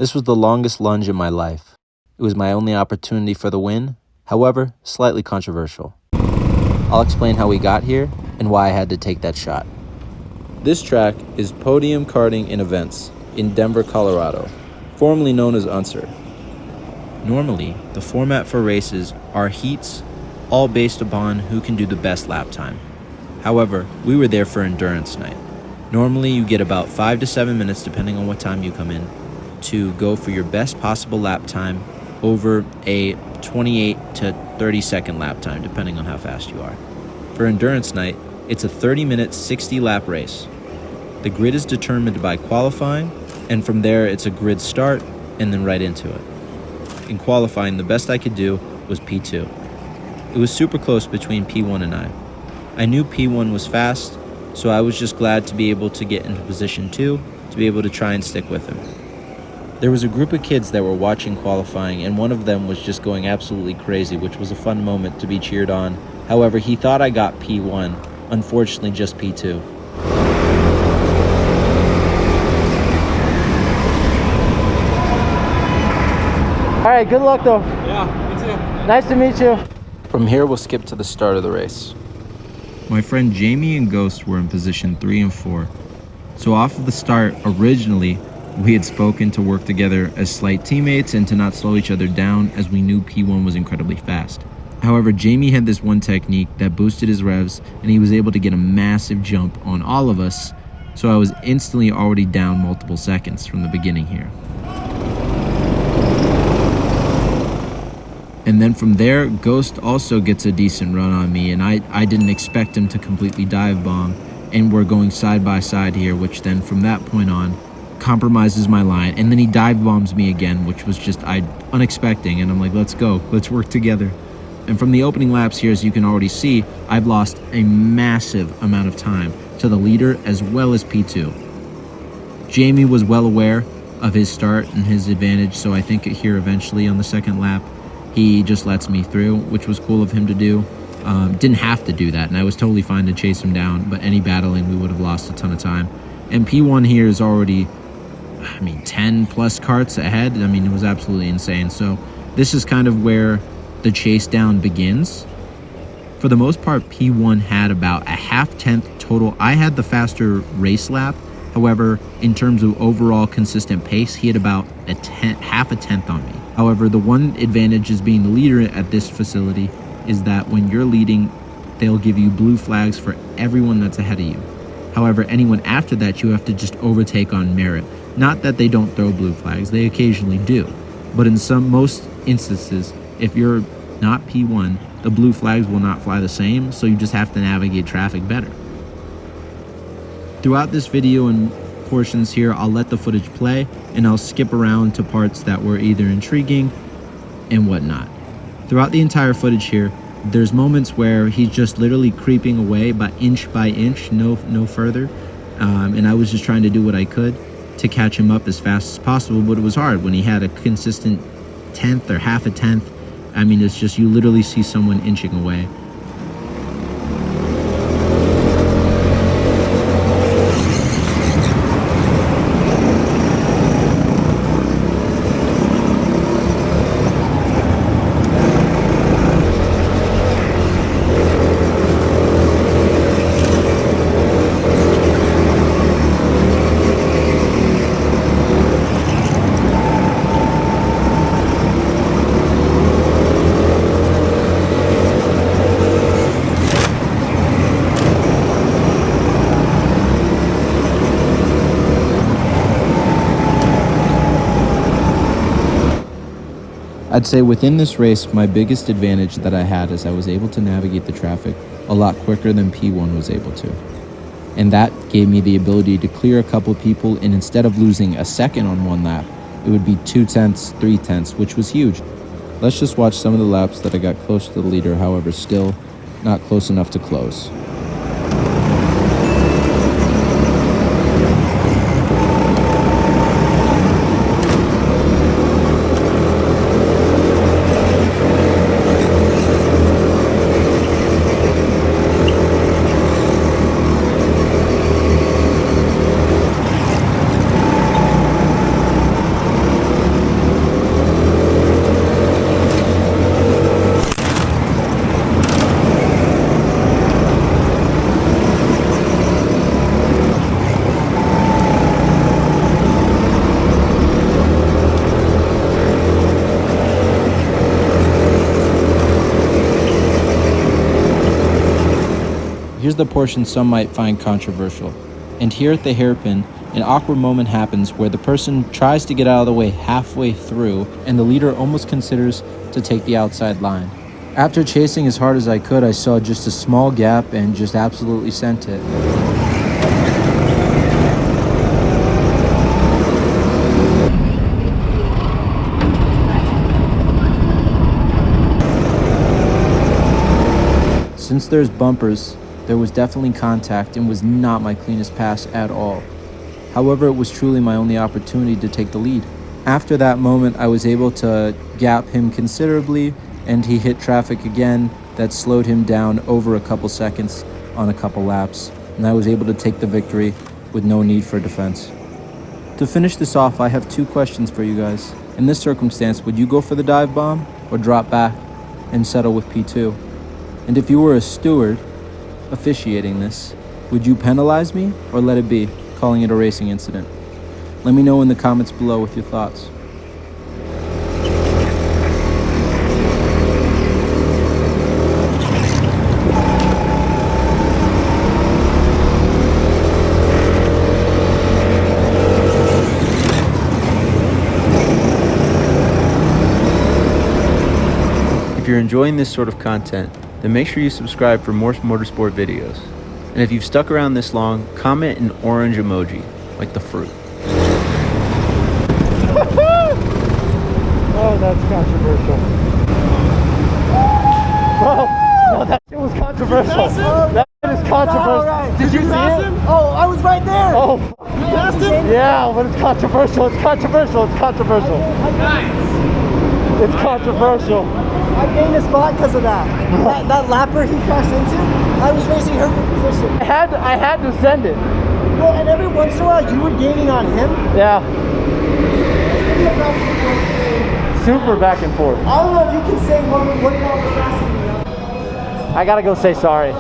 This was the longest lunge in my life. It was my only opportunity for the win, however, slightly controversial. I'll explain how we got here and why I had to take that shot. This track is Podium Karting in Events in Denver, Colorado, formerly known as Unser. Normally, the format for races are heats, all based upon who can do the best lap time. However, we were there for endurance night. Normally, you get about 5 to 7 minutes, depending on what time you come in, to go for your best possible lap time over a 28 to 30 second lap time, depending on how fast you are. For endurance night, it's a 30-minute, 60-lap race. The grid is determined by qualifying, and from there, it's a grid start and then right into it. In qualifying, the best I could do was P2. It was super close between P1 and I. I knew P1 was fast, so I was just glad to be able to get into position 2 to be able to try and stick with him. There was a group of kids that were watching qualifying, and one of them was just going absolutely crazy, which was a fun moment to be cheered on. However, he thought I got P1, unfortunately just P2. All right, good luck though. Yeah, me too. Nice to meet you. From here, we'll skip to the start of the race. My friend Jamie and Ghost were in position 3 and 4. So off of the start, originally, we had spoken to work together as slight teammates and to not slow each other down, as we knew P1 was incredibly fast. However, Jamie had this one technique that boosted his revs, and he was able to get a massive jump on all of us, so I was instantly already down multiple seconds from the beginning here. And then from there, Ghost also gets a decent run on me, and I didn't expect him to completely dive bomb, and we're going side by side here, which then from that point on compromises my line, and then he dive bombs me again, which was just unexpected, and I'm like, let's go, let's work together. And from the opening laps here, as you can already see, I've lost a massive amount of time to the leader as well as P2. Jamie was well aware of his start and his advantage, so I think here eventually on the second lap, he just lets me through, which was cool of him to do. Didn't have to do that, and I was totally fine to chase him down, but any battling, we would have lost a ton of time. And P1 here is already, 10 plus karts ahead. It was absolutely insane. So this is kind of where the chase down begins. For the most part, P1 had about a half-tenth total. I had the faster race lap. However, in terms of overall consistent pace, he had about half a tenth on me. However, the one advantage is being the leader at this facility is that when you're leading, they'll give you blue flags for everyone that's ahead of you. However, anyone after that, you have to just overtake on merit. Not that they don't throw blue flags, they occasionally do. But in most instances, if you're not P1, the blue flags will not fly the same, so you just have to navigate traffic better. Throughout this video and portions here, I'll let the footage play, and I'll skip around to parts that were either intriguing and whatnot. Throughout the entire footage here, there's moments where he's just literally creeping away by inch, no further. And I was just trying to do what I could to catch him up as fast as possible, but it was hard when he had a consistent tenth or half a tenth. It's just, you literally see someone inching away. I'd say within this race, my biggest advantage that I had is I was able to navigate the traffic a lot quicker than P1 was able to. And that gave me the ability to clear a couple people, and instead of losing a second on one lap, it would be 2 tenths, 3 tenths, which was huge. Let's just watch some of the laps that I got close to the leader, however still not close enough to close. here's the portion some might find controversial. And here at the hairpin, an awkward moment happens where the person tries to get out of the way halfway through, and the leader almost considers to take the outside line. After chasing as hard as I could, I saw just a small gap and just absolutely sent it. Since there's bumpers, there was definitely contact and was not my cleanest pass at all. However, it was truly my only opportunity to take the lead. After that moment, I was able to gap him considerably, and he hit traffic again that slowed him down over a couple seconds on a couple laps, and I was able to take the victory with no need for defense. To finish this off, I have 2 questions for you guys. In this circumstance, would you go for the dive bomb or drop back and settle with P2? And if you were a steward officiating this, would you penalize me or let it be, calling it a racing incident? Let me know in the comments below with your thoughts. If you're enjoying this sort of content, then make sure you subscribe for more motorsport videos. And if you've stuck around this long, comment an orange emoji, like the fruit. Oh, that's controversial. Bro, no, that shit was controversial. That shit is controversial. Right. Did you see pass it? him? Oh, I was right there. Oh, You passed him? yeah, but it's controversial. It's controversial. It's controversial. It's controversial. I gained a spot because of that. That lapper he crashed into, I was racing her for position. I had to send it. Well, and every once in a while, you were gaining on him. Yeah. Super back and forth. I don't know if you can say what y'all were crashing. I gotta go say sorry.